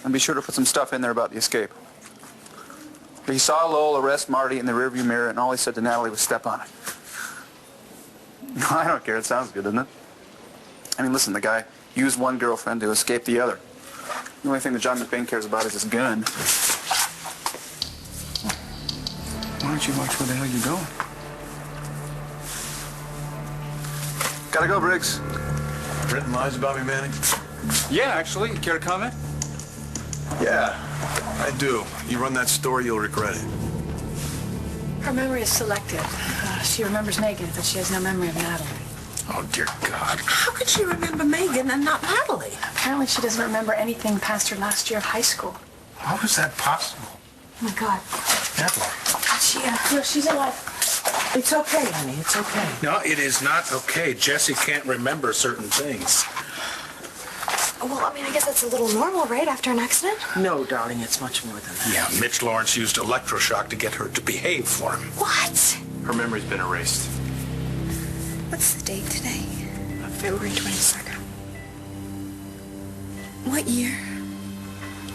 and be sure to put some stuff in there about the escape. He saw Lowell arrest Marty in the rearview mirror, and all he said to Natalie was step on it. I don't care. It sounds good, doesn't it? I mean, listen, the guy used one girlfriend to escape the other. The only thing that John McBain cares about is his gun. Why don't you watch where the hell you're going? Gotta go, Briggs. Written lies about me, Manning? Yeah, actually. You care to comment? Yeah, I do. You run that story, you'll regret it. Her memory is selective. She remembers Megan, but she has no memory of Natalie. Oh, dear God. How could she remember Megan and not Natalie? Apparently she doesn't remember anything past her last year of high school. How is that possible? Oh, my God. Natalie. No, she's alive. It's okay, honey. It's okay. No, it is not okay. Jessie can't remember certain things. Well, I mean, I guess that's a little normal, right, after an accident? No, darling, it's much more than that. Yeah, Mitch Lawrence used electroshock to get her to behave for him. What? Her memory's been erased. What's the date today? February 22nd. What year?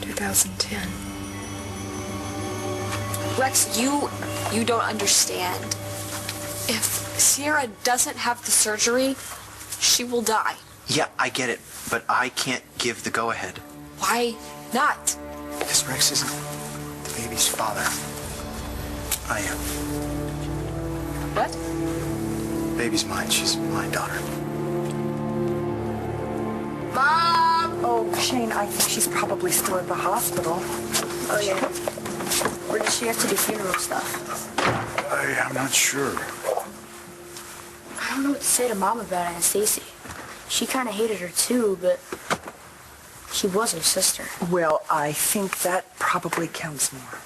2010. Rex, you don't understand. If Sierra doesn't have the surgery, she will die. Yeah, I get it, but I can't give the go-ahead. Why not? Because Rex isn't the baby's father. I am. What? Baby's mine. She's my daughter. Mom! Oh, Shane, I think she's probably still at the hospital. Oh, yeah. Or does she have to do funeral stuff? I'm not sure. I don't know what to say to Mom about Aunt Stacy. She kind of hated her too, but she was her sister. Well, I think that probably counts more.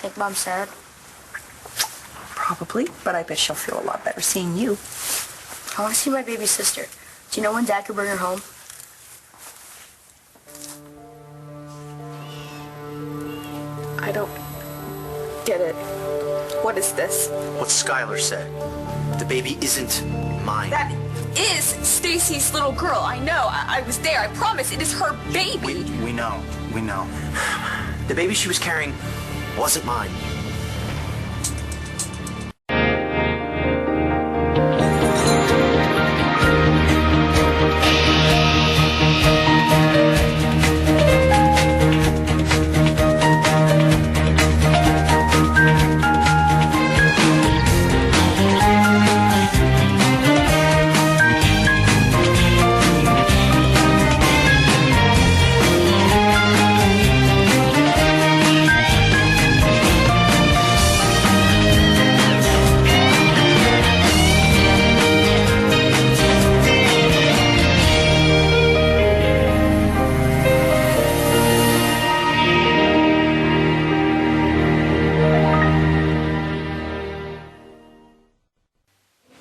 Think Mom's sad? Probably, but I bet she'll feel a lot better seeing you. I want to see my baby sister. Do you know when Dad could bring her home? I don't get it. What is this? What Skylar said. The baby isn't mine. That is Stacy's little girl. I know. I was there. I promise. It is her baby. We know. We know. The baby she was carrying wasn't mine.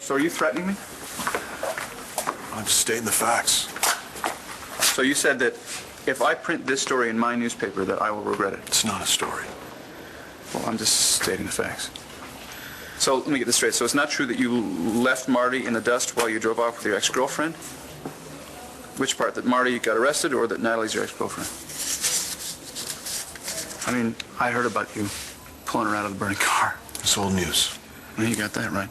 So are you threatening me? I'm just stating the facts. So you said that if I print this story in my newspaper that I will regret it. It's not a story. Well, I'm just stating the facts. So let me get this straight. So it's not true that you left Marty in the dust while you drove off with your ex-girlfriend? Which part? That Marty got arrested or that Natalie's your ex-girlfriend? I mean, I heard about you pulling her out of the burning car. It's old news. Well, you got that right.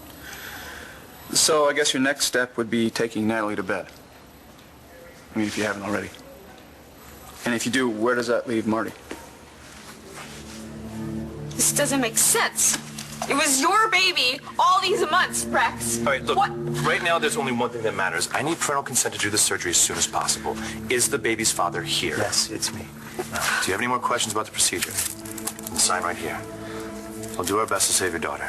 So I guess your next step would be taking Natalie to bed. I mean, if you haven't already. And if you do, where does that leave Marty? This doesn't make sense. It was your baby all these months, Rex. All right, look, What? right now there's only one thing that matters. I need parental consent to do the surgery as soon as possible. Is the baby's father here? Yes, it's me. Now, do you have any more questions about the procedure? Then sign right here. We'll do our best to save your daughter.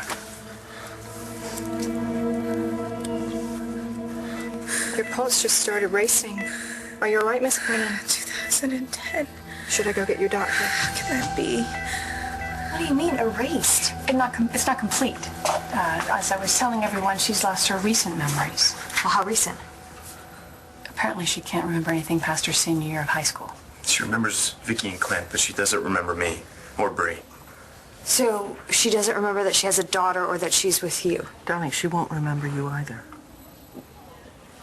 Your pulse just started racing. Are you all right, Miss Quinn? 2010. Should I go get your doctor? How can that be? What do you mean, erased? It's not complete. As I was telling everyone, she's lost her recent memories. Well, how recent? Apparently she can't remember anything past her senior year of high school. She remembers Vicky and Clint, but she doesn't remember me or Bree. So she doesn't remember that she has a daughter or that she's with you? Darling, she won't remember you either.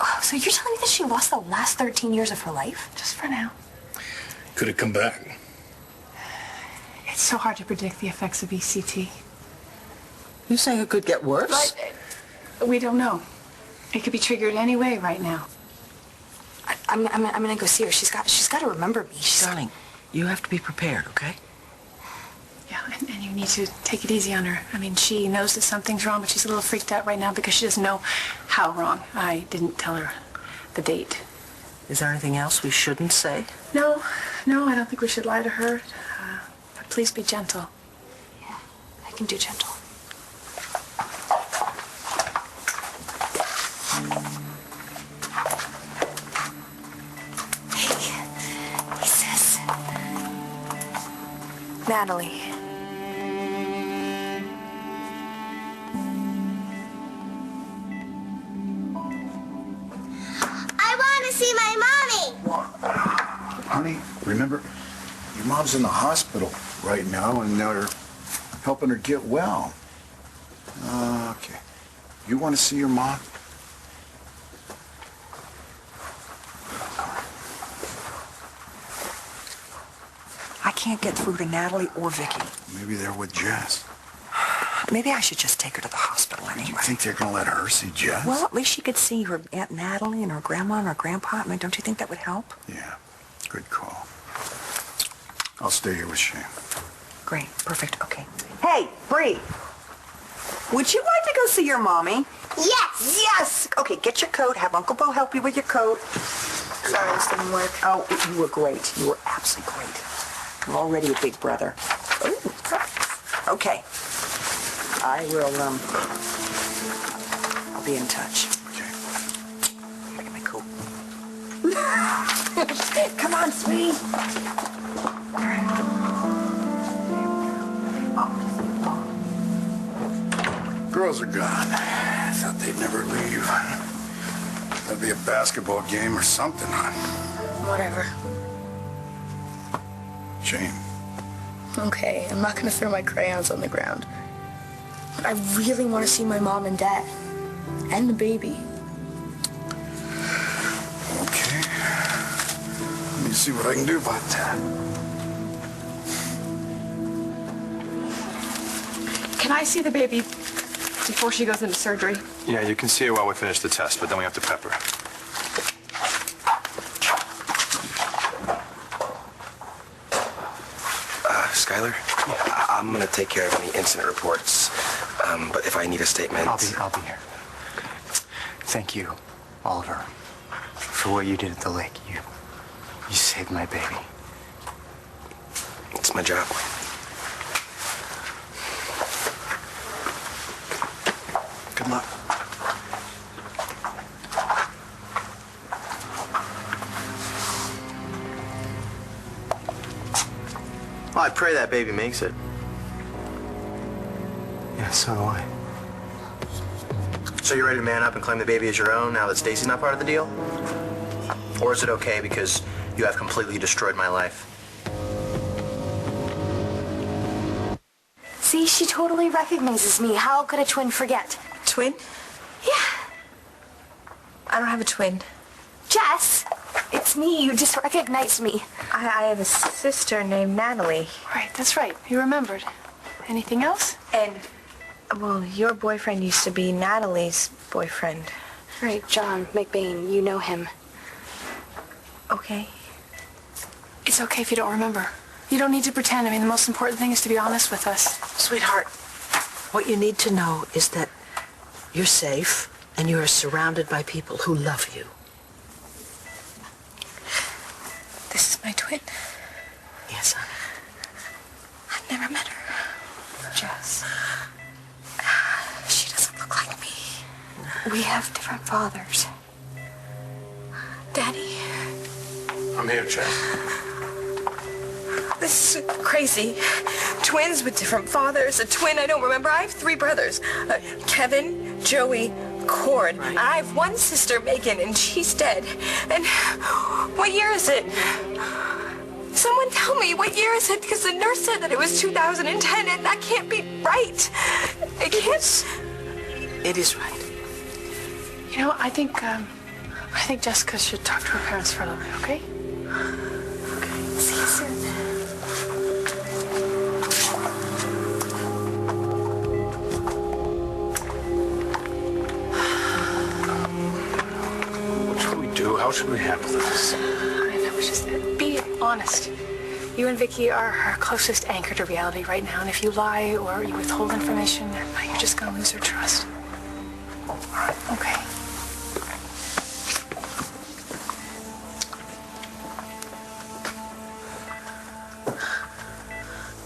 Oh, so you're telling me that she lost the last 13 years of her life? Just for now. Could it come back? It's so hard to predict the effects of ECT. You saying it could get worse? But we don't know. It could be triggered any way right now. I'm gonna go see her. She's got to remember me. Darling, you have to be prepared, okay? Yeah, and you need to take it easy on her. I mean, she knows that something's wrong, but she's a little freaked out right now because she doesn't know how wrong. I didn't tell her the date. Is there anything else we shouldn't say? No, I don't think we should lie to her. But please be gentle. Yeah, I can do gentle. Hey, sis. Natalie. I want to see my mommy. Honey, remember, your mom's in the hospital right now, and they're helping her get well. Okay. You want to see your mom? I can't get through to Natalie or Vicky. Maybe they're with Jess. Maybe I should just take her to the hospital You anyway. think they're gonna let her see Jess? Well, at least she could see her Aunt Natalie and her grandma and her grandpa. I mean, don't you think that would help? Yeah, good call. I'll stay here with Shane. Great, perfect, okay. Hey, Bree, would you like to go see your mommy? Yes. Yes! Okay, get your coat. Have Uncle Bo help you with your coat. Sorry, this didn't work. Oh, you were great. You were absolutely great. You're already a big brother. Ooh. Okay. I will, I'll be in touch. Okay. Gotta get my coat. Come on, sweetie. Girls are gone. I thought they'd never leave. There'll be a basketball game or something on. Whatever. Shane. Okay, I'm not gonna throw my crayons on the ground. But I really want to see my mom and dad. And the baby. Okay. Let me see what I can do about that. Can I see the baby before she goes into surgery? Yeah, you can see her while we finish the test, but then we have to pep her. Skylar, I'm gonna take care of any incident reports. But if I need a statement... I'll be here. Thank you, Oliver, for what you did at the lake. You saved my baby. It's my job. Good luck. Well, I pray that baby makes it. Yeah, so do I. So you're ready to man up and claim the baby as your own now that Stacy's not part of the deal? Or is it okay because you have completely destroyed my life? See, she totally recognizes me. How could a twin forget? Twin? Yeah. I don't have a twin. Jess, it's me. You just recognized me. I have a sister named Natalie. Right, that's right. You remembered. Anything else? And, well, your boyfriend used to be Natalie's boyfriend. Right, John McBain. You know him. Okay. It's okay if you don't remember. You don't need to pretend. I mean, the most important thing is to be honest with us. Sweetheart, what you need to know is that you're safe and you are surrounded by people who love you. This is my twin. Yes, honey. I've never met her. Jess. She doesn't look like me. We have different fathers. Daddy, I'm here, Jess. this is crazy. Twins with different fathers. A twin I don't remember. I have 3 brothers. Kevin, Joey, Cord. Right. I have one sister, Megan, and she's dead. And what year is it? Someone tell me, what year is it? Because the nurse said that it was 2010, and that can't be right. It can't. It is right. You know, I think Jessica should talk to her parents for a little bit, okay? See, should we handle this? I know, it's just be honest. You and Vicky are her closest anchor to reality right now, and if you lie or you withhold information, you're just gonna lose her trust. All right. Okay.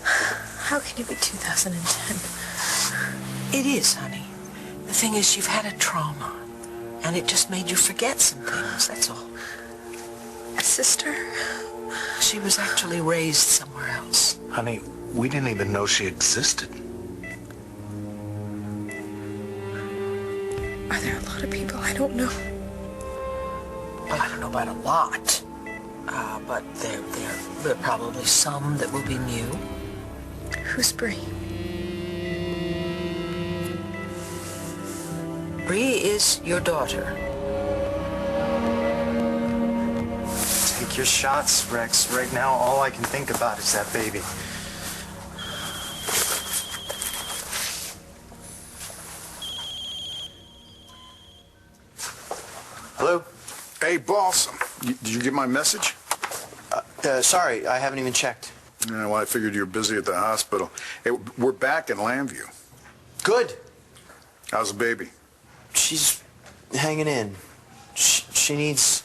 How can it be 2010? It is, honey. The thing is, you've had a trauma, and it just made you forget some things, that's all. A sister? She was actually raised somewhere else. Honey, we didn't even know she existed. Are there a lot of people I don't know? Well, I don't know about a lot, but there are probably some that will be new. Who's Bree? Bree is your daughter. Take your shots, Rex. Right now, all I can think about is that baby. Hello? Hey, boss. Did you get my message? Sorry, I haven't even checked. Yeah, well, I figured you were busy at the hospital. Hey, we're back in Lambview. Good. How's the baby? She's hanging in. She needs...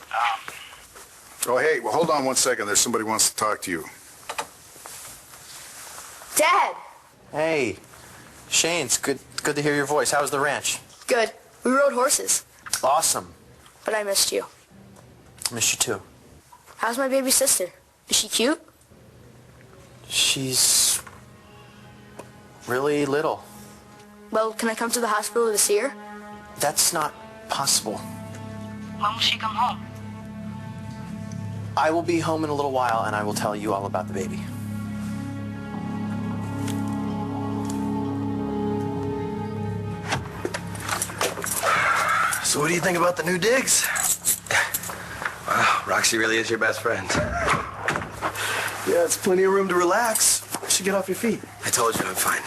Oh, hey, well, hold on one second. There's somebody who wants to talk to you. Dad! Hey, Shane, it's good to hear your voice. How was the ranch? Good. We rode horses, Awesome. but I missed you. Miss you too. How's my baby sister? Is she cute? She's really little. Well, can I come to the hospital to see her? That's not possible. When will she come home? I will be home in a little while, and I will tell you all about the baby. So what do you think about the new digs? Wow, Roxy really is your best friend. Yeah, it's plenty of room to relax. You should get off your feet. I told you I'm fine.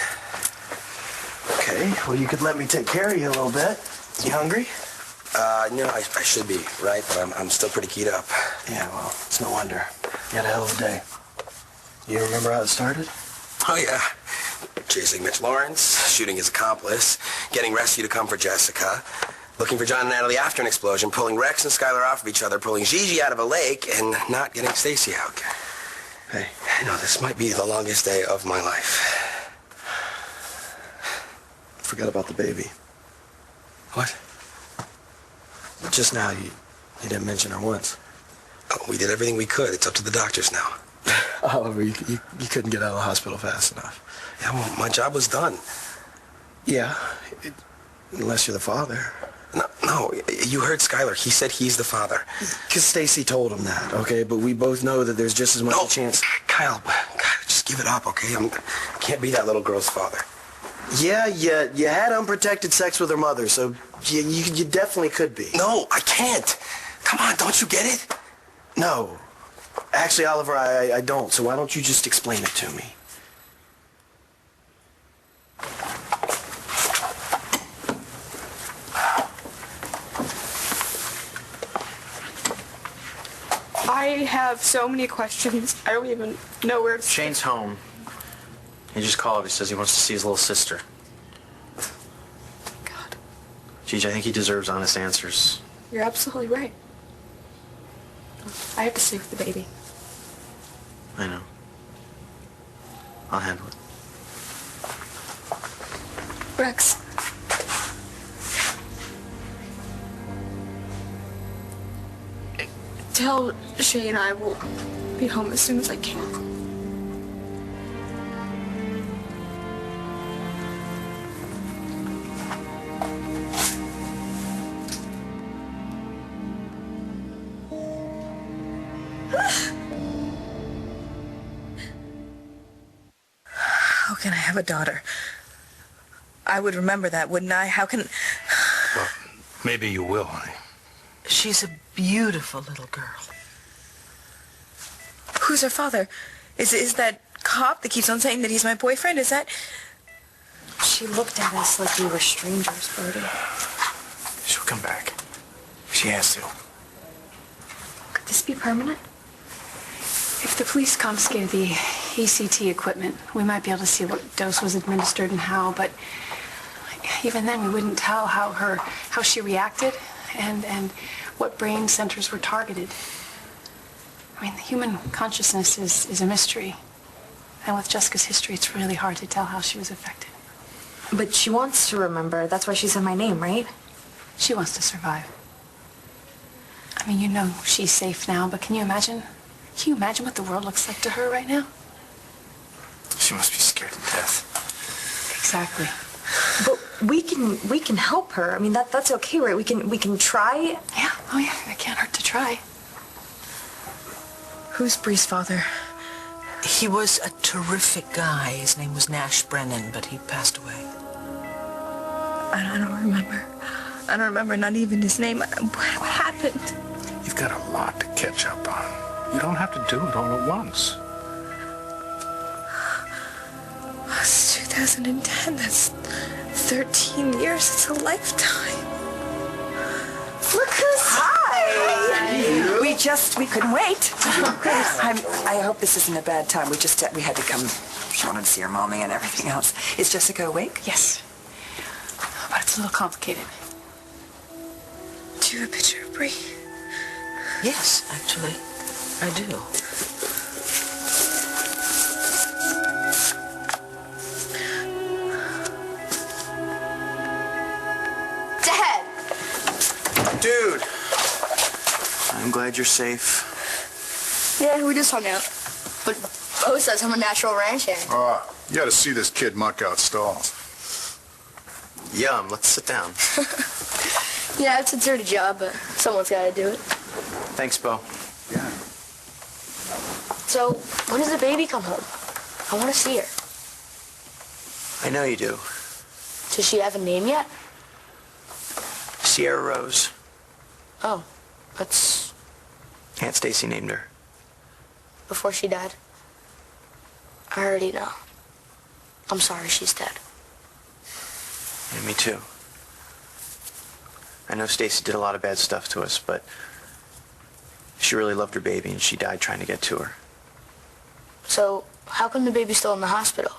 Okay, well, you could let me take care of you a little bit. You hungry? I should be, right? But I'm still pretty keyed up. Yeah, well, it's no wonder. You had a hell of a day. You remember how it started? Oh, yeah. Chasing Mitch Lawrence, shooting his accomplice, getting Rescue to come for Jessica, looking for John and Natalie after an explosion, pulling Rex and Skylar off of each other, pulling Gigi out of a lake, and not getting Stacy out. Hey. You know, this might be the longest day of my life. Forgot about the baby. What? Just now, you didn't mention her once. Oh, we did everything we could. It's up to the doctors now. However, you couldn't get out of the hospital fast enough. Yeah, well, my job was done. Yeah, unless you're the father. No, you heard Skylar. He said he's the father. Because Stacy told him that, okay? But we both know that there's just as much a chance. Kyle, just give it up, okay? I can't be that little girl's father. Yeah, you had unprotected sex with her mother, so you definitely could be. No, I can't. Come on, don't you get it? No. Actually, Oliver, I don't, so why don't you just explain it to me? I have so many questions. I don't even know where to start. Shane's home. He just called. He says he wants to see his little sister. God, Gigi, I think he deserves honest answers. you're absolutely right. I have to stay with the baby. I know. I'll handle it. Rex. Tell Shane I will be home as soon as I can. How can I have a daughter? I would remember that, wouldn't I? How can... Well, maybe you will, honey. She's a beautiful little girl. Who's her father? Is that cop that keeps on saying that he's my boyfriend? Is that... She looked at us like we were strangers, Bertie. She'll come back. She has to. Could this be permanent? If the police confiscated the ECT equipment, we might be able to see what dose was administered and how, but even then we wouldn't tell how she reacted and what brain centers were targeted. I mean, the human consciousness is a mystery. And with Jessica's history, it's really hard to tell how she was affected. But she wants to remember. That's why she said my name, right? She wants to survive. I mean, you know she's safe now, but can you imagine? Can you imagine what the world looks like to her right now? She must be scared to death. Exactly. But we can help her. I mean, that's okay, right? We can try. Yeah. Oh, yeah. It can't hurt to try. Who's Bree's father? He was a terrific guy. His name was Nash Brennan, but he passed away. I don't remember. I don't remember not even his name. What happened? You've got a lot to catch up on. You don't have to do it all at once. It's 2010. That's 13 years. It's a lifetime. Look who's Hi! We couldn't wait. I hope this isn't a bad time. We had to come. She wanted to see her mommy and everything else. Is Jessica awake? Yes. But it's a little complicated. Do you have a picture of Bree? Yes, actually, I do. Dad! Dude, I'm glad you're safe. Yeah, we just hung out. But Bo says I'm a natural ranch hand. You gotta see this kid muck out stalls. Yum, let's sit down. Yeah, it's a dirty job, but someone's got to do it. Thanks, Bo. Yeah. So, when does the baby come home? I want to see her. I know you do. Does she have a name yet? Sierra Rose. Oh, that's Aunt Stacy named her. before she died. I already know. I'm sorry she's dead. Yeah, me too. I know Stacy did a lot of bad stuff to us, but she really loved her baby, and she died trying to get to her. So, how come the baby's still in the hospital?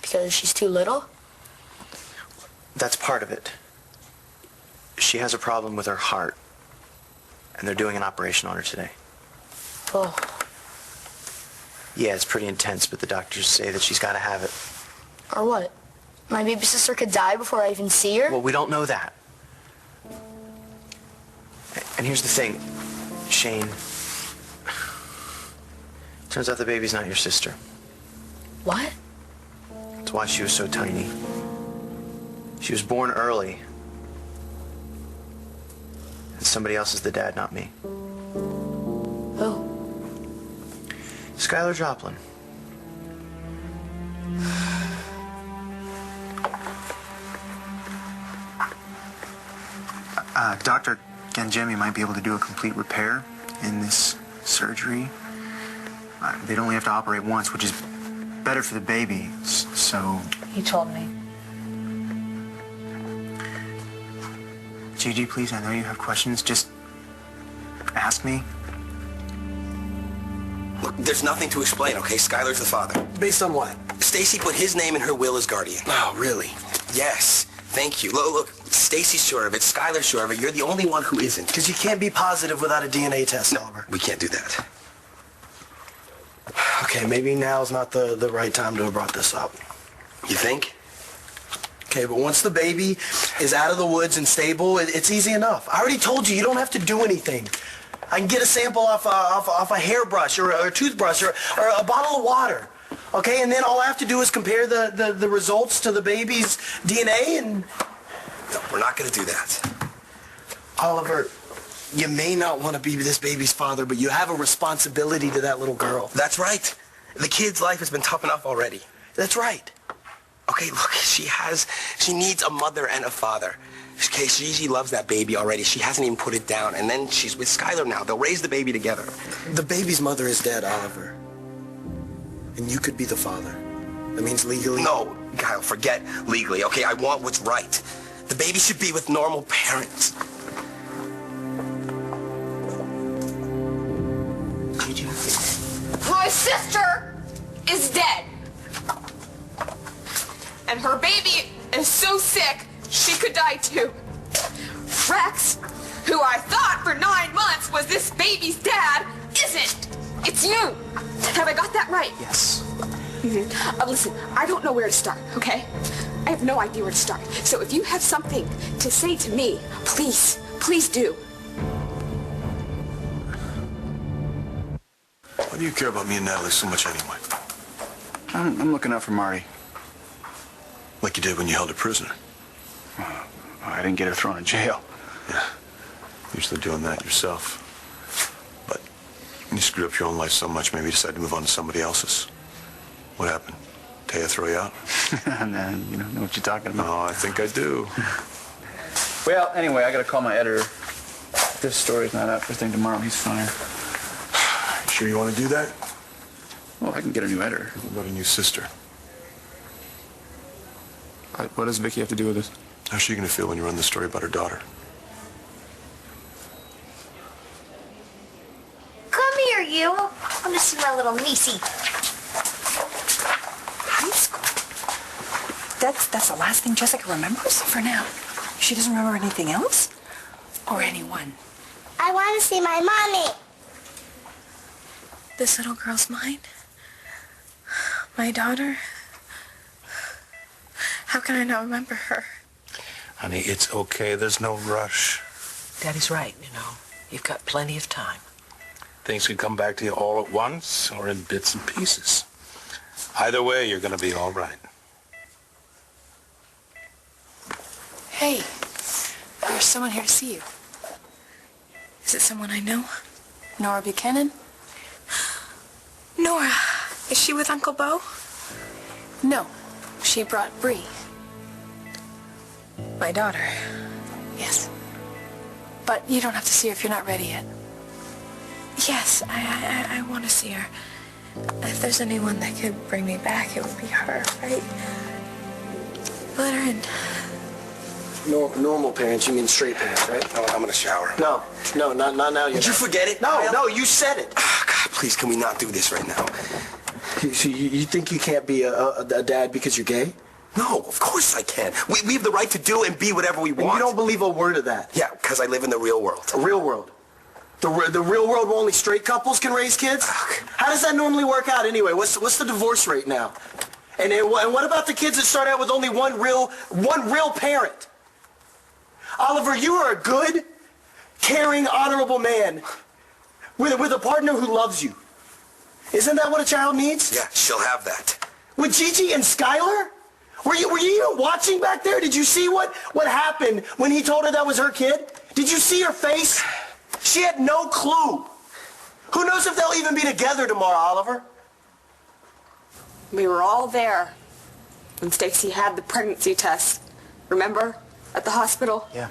Because she's too little? That's part of it. She has a problem with her heart, and they're doing an operation on her today. Oh. Yeah, it's pretty intense, but the doctors say that she's got to have it. Or what? My baby sister could die before I even see her? Well, we don't know that. And here's the thing, Shane. Turns out the baby's not your sister. What? That's why she was so tiny. She was born early. And somebody else is the dad, not me. Who? Skylar Joplin. Dr. Gangemi might be able to do a complete repair in this surgery. They'd only have to operate once, which is better for the baby, so... He told me. Gigi, please, I know you have questions. Just ask me. Look, there's nothing to explain, okay? Skylar's the father. Based on what? Stacy put his name in her will as guardian. Oh, really? Yes. Thank you. Look, Stacy's sure of it. Skylar's sure of it. You're the only one who isn't. Because you can't be positive without a DNA test, Oliver. We can't do that. Okay, maybe now's not the right time to have brought this up. You think? Okay, but once the baby is out of the woods and stable, it's easy enough. I already told you, you don't have to do anything. I can get a sample off a hairbrush or a toothbrush or a bottle of water. Okay, and then all I have to do is compare the results to the baby's DNA and... No, we're not going to do that. Oliver, you may not want to be this baby's father, but you have a responsibility to that little girl. That's right. The kid's life has been tough enough already. That's right. Okay, look, she needs a mother and a father. Okay, Gigi loves that baby already. She hasn't even put it down. And then she's with Skylar now. They'll raise the baby together. The baby's mother is dead, Oliver. And you could be the father. That means legally... No, Kyle, forget legally, okay? I want what's right. The baby should be with normal parents. sister is dead. And her baby is so sick, she could die too. Rex, who I thought for 9 months was this baby's dad, isn't. It's you. Have I got that right? Yes. Listen, I don't know where to start, okay? I have no idea where to start. So if you have something to say to me, please, please do. Why do you care about me and Natalie so much anyway? I'm looking out for Marty. Like you did when you held her prisoner. I didn't get her thrown in jail. Yeah, usually doing that yourself. But you screwed up your own life so much, maybe you decided to move on to somebody else's. What happened? Taya throw you out? Nah, you don't know what you're talking about. Oh, I think I do. Well, anyway, I gotta call my editor. This story's not out for thing tomorrow. He's fired. Sure you want to do that? Well, I can get a new editor. What about a new sister? What does Vicky have to do with this? How's she going to feel when you run the story about her daughter? Come here, you. I want to see my little niecey. High school? That's the last thing Jessica remembers for now. She doesn't remember anything else? Or anyone? I want to see my mommy. This little girl's mine? My daughter? How can I not remember her? Honey, it's okay. There's no rush. Daddy's right, you know. You've got plenty of time. Things could come back to you all at once or in bits and pieces. Either way, you're going to be all right. Hey, there's someone here to see you. Is it someone I know? Nora Buchanan? Nora, is she with Uncle Bo? No, she brought Bree. My daughter. Yes. But you don't have to see her if you're not ready yet. Yes, I want to see her. If there's anyone that could bring me back, it would be her, right? Let her in. Normal parents, you mean straight parents, right? Oh, I'm gonna shower. No, not now. Did you forget it? No, you said it. Oh, God, please, can we not do this right now? You think you can't be a dad because you're gay? No, of course I can. We have the right to do and be whatever we want. And you don't believe a word of that? Yeah, because I live in the real world. A real world? The real world where only straight couples can raise kids? How does that normally work out anyway? What's the divorce rate now? And what about the kids that start out with only one real parent? Oliver, you are a good, caring, honorable man with a partner who loves you. Isn't that what a child needs? Yeah, she'll have that. With Gigi and Skylar? Were you even watching back there? Did you see what happened when he told her that was her kid? Did you see her face? She had no clue. Who knows if they'll even be together tomorrow, Oliver? We were all there when Stacy had the pregnancy test. Remember? At the hospital? Yeah.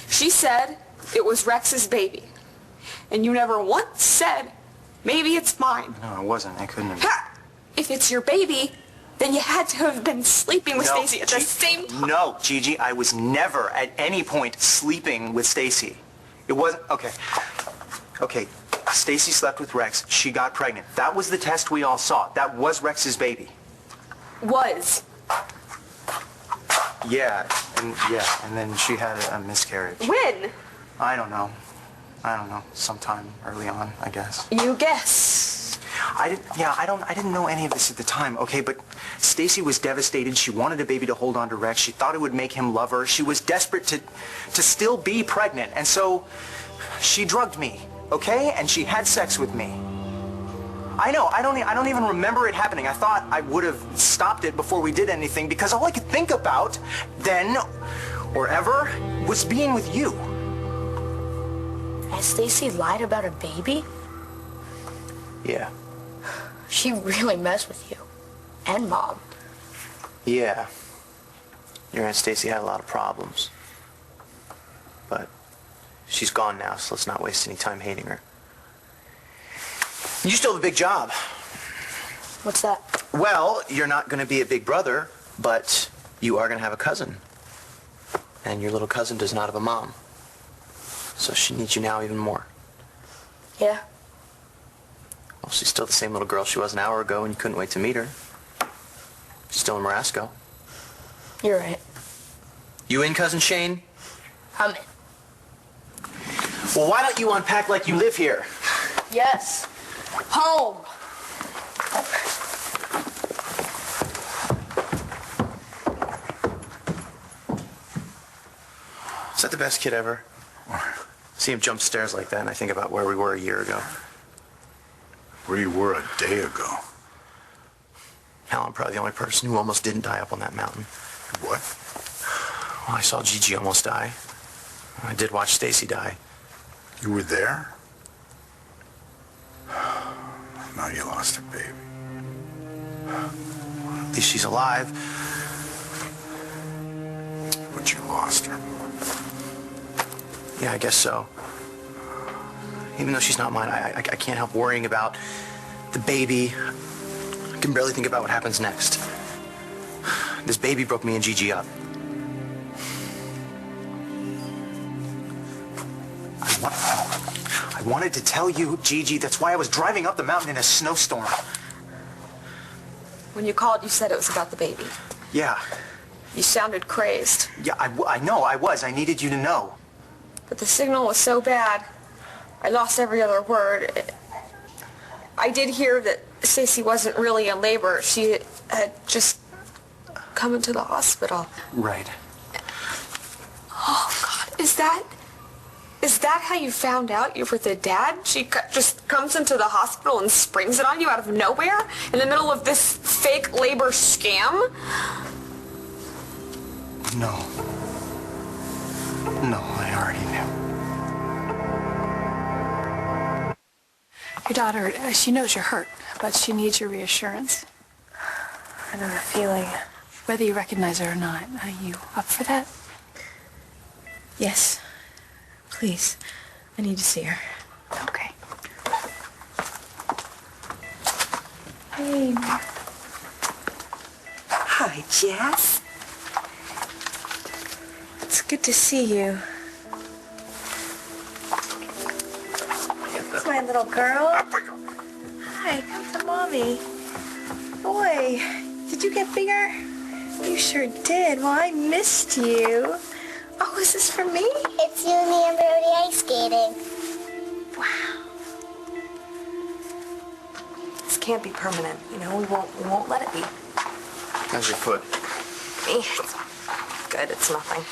She said it was Rex's baby. And you never once said, maybe it's mine. No, it wasn't. I couldn't have... Ha! If it's your baby, then you had to have been sleeping with Stacy at the same time. No, Gigi, I was never at any point sleeping with Stacy. It wasn't... Okay, Stacy slept with Rex. She got pregnant. That was the test we all saw. That was Rex's baby. Was. Yeah, and then she had a miscarriage. When? I don't know. Sometime early on, I guess. You guess. I didn't know any of this at the time, okay, but Stacy was devastated. She wanted a baby to hold on to Rex. She thought it would make him love her. She was desperate to still be pregnant, and so she drugged me, okay? And she had sex with me. I know, I don't even remember it happening. I thought I would have stopped it before we did anything because all I could think about then or ever was being with you. Has Stacy lied about a baby? Yeah. She really messed with you. And Mom. Yeah. Your Aunt Stacy had a lot of problems. But she's gone now, so let's not waste any time hating her. You still have a big job. What's that? Well, you're not going to be a big brother, but you are going to have a cousin. And your little cousin does not have a mom. So she needs you now even more. Yeah. Well, she's still the same little girl she was an hour ago, and you couldn't wait to meet her. She's still in Marasco. You're right. You in, Cousin Shane? I'm in. Well, why don't you unpack like you live here? Yes. Home. Is that the best kid ever? See him jump stairs like that, and I think about where we were a year ago. Where you were a day ago. Hell, I'm probably the only person who almost didn't die up on that mountain. What? Well, I saw Gigi almost die. I did watch Stacy die. You were there? Now you lost a baby. At least she's alive. But you lost her. Yeah, I guess so. Even though she's not mine, I can't help worrying about the baby. I can barely think about what happens next. This baby broke me and Gigi up. I wanted to tell you, Gigi, that's why I was driving up the mountain in a snowstorm. When you called, you said it was about the baby. Yeah. You sounded crazed. Yeah, I know, I was. I needed you to know. But the signal was so bad, I lost every other word. I did hear that Stacy wasn't really in labor. She had just come into the hospital. Right. Oh, God. Is that how you found out you were the dad? She just comes into the hospital and springs it on you out of nowhere in the middle of this fake labor scam? No. No, I already knew. Your daughter, she knows you're hurt, but she needs your reassurance. I know the feeling. Whether you recognize her or not, are you up for that? Yes. Please. I need to see her. Okay. Hey. Hi, Jess. It's good to see you. It's my little girl. Hi, come to Mommy. Boy, did you get bigger? You sure did. Well, I missed you. Oh, is this for me? It's you and me and Brody ice skating. Wow. This can't be permanent. You know, we won't let it be. How's your foot? Me? It's good. It's nothing.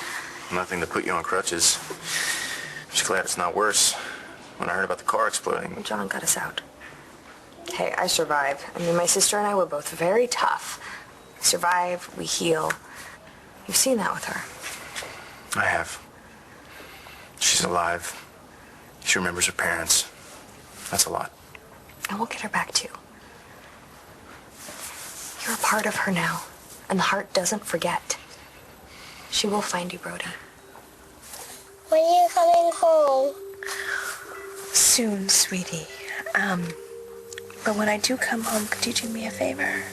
Nothing to put you on crutches. Just glad it's not worse. When I heard about the car exploding. John got us out. Hey, I survived. I mean, my sister and I were both very tough. We survive, we heal. You've seen that with her. I have. She's alive. She remembers her parents. That's a lot. And we'll get her back too. You're a part of her now, and the heart doesn't forget. She will find you, Brody. When are you coming home? Soon, sweetie. But when I do come home, could you do me a favor?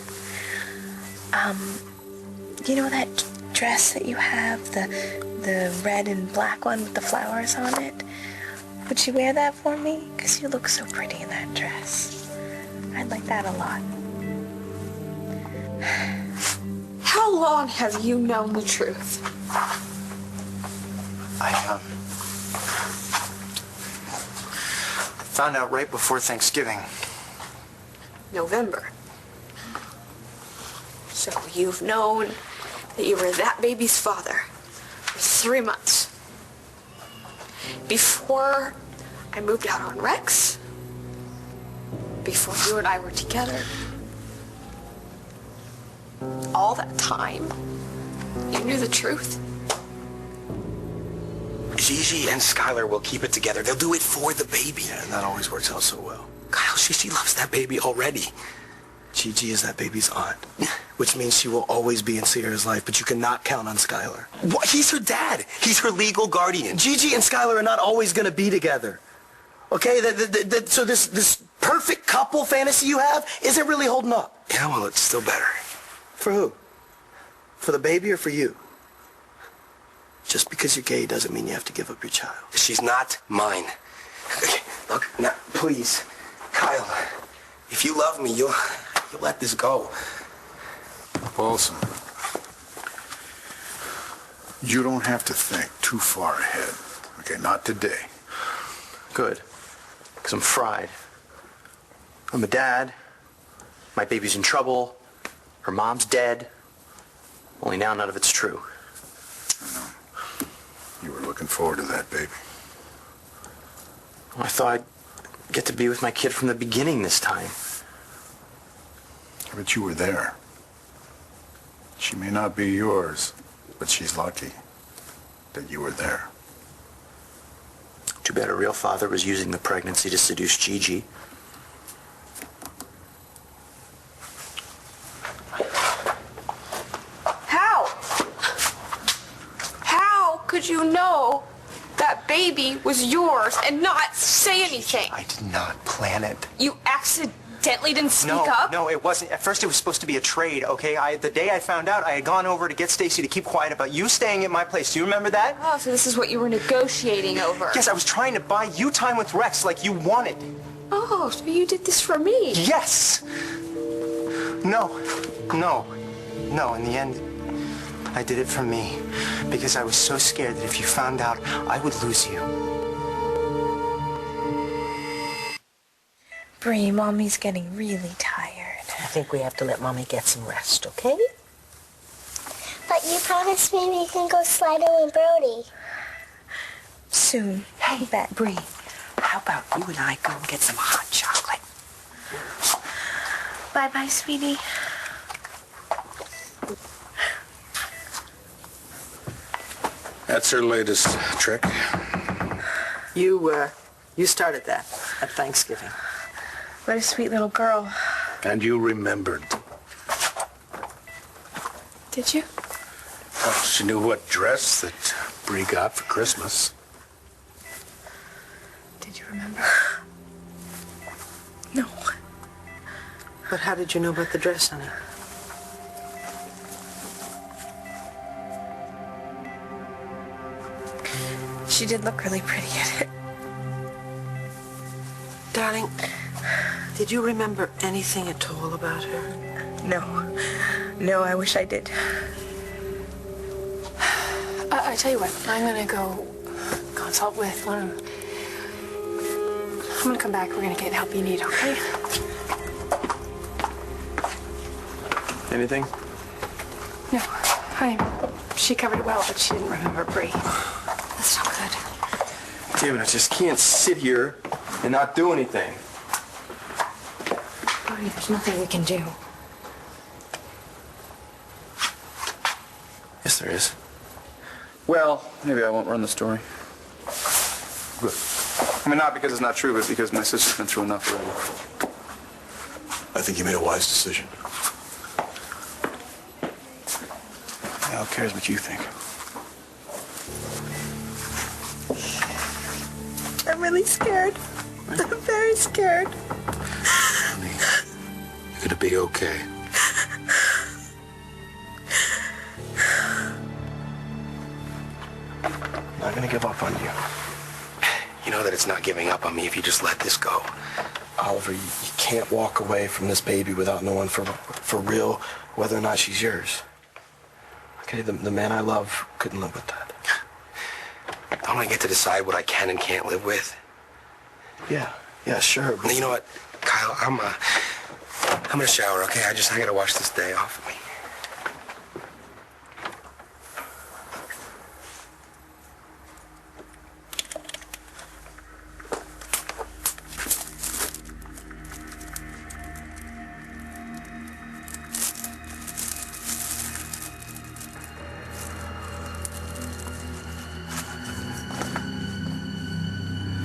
You know that dress that you have, the red and black one with the flowers on it? Would you wear that for me? Because you look so pretty in that dress. I'd like that a lot. How long have you known the truth? I found out right before Thanksgiving. November. So you've known that you were that baby's father for 3 months. Before I moved out on Rex. Before you and I were together. All that time, you knew the truth. Gigi and Skylar will keep it together. They'll do it for the baby. Yeah, and that always works out so well. Kyle, she loves that baby already. Gigi is that baby's aunt, which means she will always be in Sierra's life, but you cannot count on Skylar. What? He's her dad. He's her legal guardian. Gigi and Skylar are not always going to be together. Okay? So this perfect couple fantasy you have isn't really holding up. Yeah, well, it's still better. For who? For the baby or for you? Just because you're gay doesn't mean you have to give up your child. She's not mine. Okay, look, now, please, Kyle, If you love me, you'll let this go. Paulson, you don't have to think too far ahead. Okay, not today. Good. Because I'm fried. I'm a dad. My baby's in trouble. Her mom's dead. Only now none of it's true. I know. You were looking forward to that, baby. Well, I thought I'd get to be with my kid from the beginning this time. But you were there. She may not be yours, but she's lucky that you were there. Too bad her real father was using the pregnancy to seduce Gigi. How could you know that baby was yours and not say anything? I did not plan it. You accidentally didn't speak No, up? no, it wasn't. At first it was supposed to be a trade, okay? The day I found out, I had gone over to get Stacy to keep quiet about you staying at my place. Do you remember that? Oh, so this is what you were negotiating over. Yes, I was trying to buy you time with Rex like you wanted. Oh, so you did this for me? Yes! No. In the end, I did it for me because I was so scared that if you found out, I would lose you. Bree, Mommy's getting really tired. I think we have to let Mommy get some rest, okay? But you promised me we can go sliding with Brody. Soon. Hey, Bree, how about you and I go and get some hot chocolate? Bye-bye, sweetie. That's her latest trick. You started that at Thanksgiving. What a sweet little girl. And you remembered. Did you? Oh, she knew what dress that Bree got for Christmas. Did you remember? No. But how did you know about the dress, honey? She did look really pretty in it. Darling, did you remember anything at all about her? No, I wish I did. I tell you what, I'm gonna go consult with one. I'm gonna come back. We're gonna get help you need, okay? Anything? No, she covered it well, but she didn't remember Bree. That's not good. David, I just can't sit here and not do anything. Brody, there's nothing we can do. Yes, there is. Well, maybe I won't run the story. Good. I mean, not because it's not true, but because my sister's been through enough already. I think you made a wise decision. Yeah, who cares what you think? I'm really scared. I'm very scared. Honey, you're gonna be okay. I'm not gonna give up on you. You know that it's not giving up on me if you just let this go. Oliver, you can't walk away from this baby without knowing for real whether or not she's yours. Okay, the man I love couldn't live with that. Don't I get to decide what I can and can't live with? Yeah, sure. But You know what, Kyle, I'm gonna shower, okay? I gotta wash this day off of me.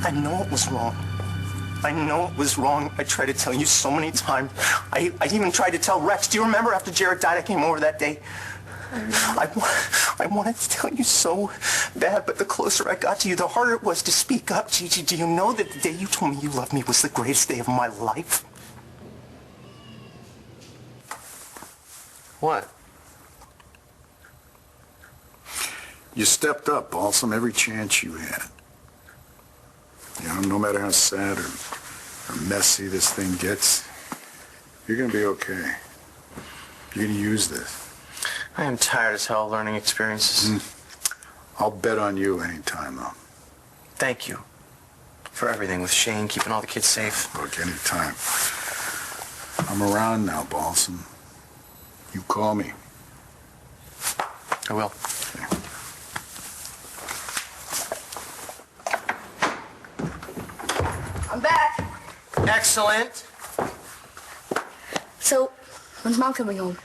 I know it was wrong. I know it was wrong. I tried to tell you so many times. I even tried to tell Rex. Do you remember after Jared died, I came over that day? I wanted to tell you so bad, but the closer I got to you, the harder it was to speak up. Gigi, do you know that the day you told me you loved me was the greatest day of my life? what? You stepped up, Balsam, every chance you had. You know, no matter how sad or messy this thing gets, You're gonna be okay. You're gonna use this. I am tired as hell of learning experiences. I'll bet on you anytime, though. Thank you for everything with Shane, keeping all the kids safe. Look, anytime. I'm around now, Balsam. You call me. I will. I'm back. Excellent. So, when's Mom coming home?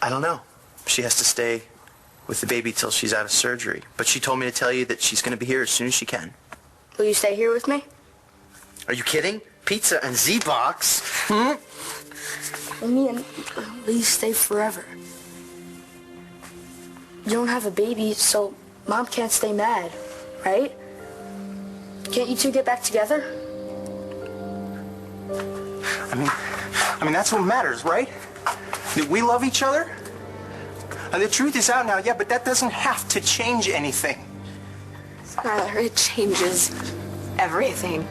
I don't know. She has to stay with the baby till she's out of surgery. But she told me to tell you that she's going to be here as soon as she can. Will you stay here with me? Are you kidding? Pizza and Z-Box? I mean, will you stay forever? You don't have a baby, so Mom can't stay mad, right? Can't you two get back together? I mean, that's what matters, right? That we love each other? And the truth is out now, yeah, but that doesn't have to change anything. Skylar, it changes everything.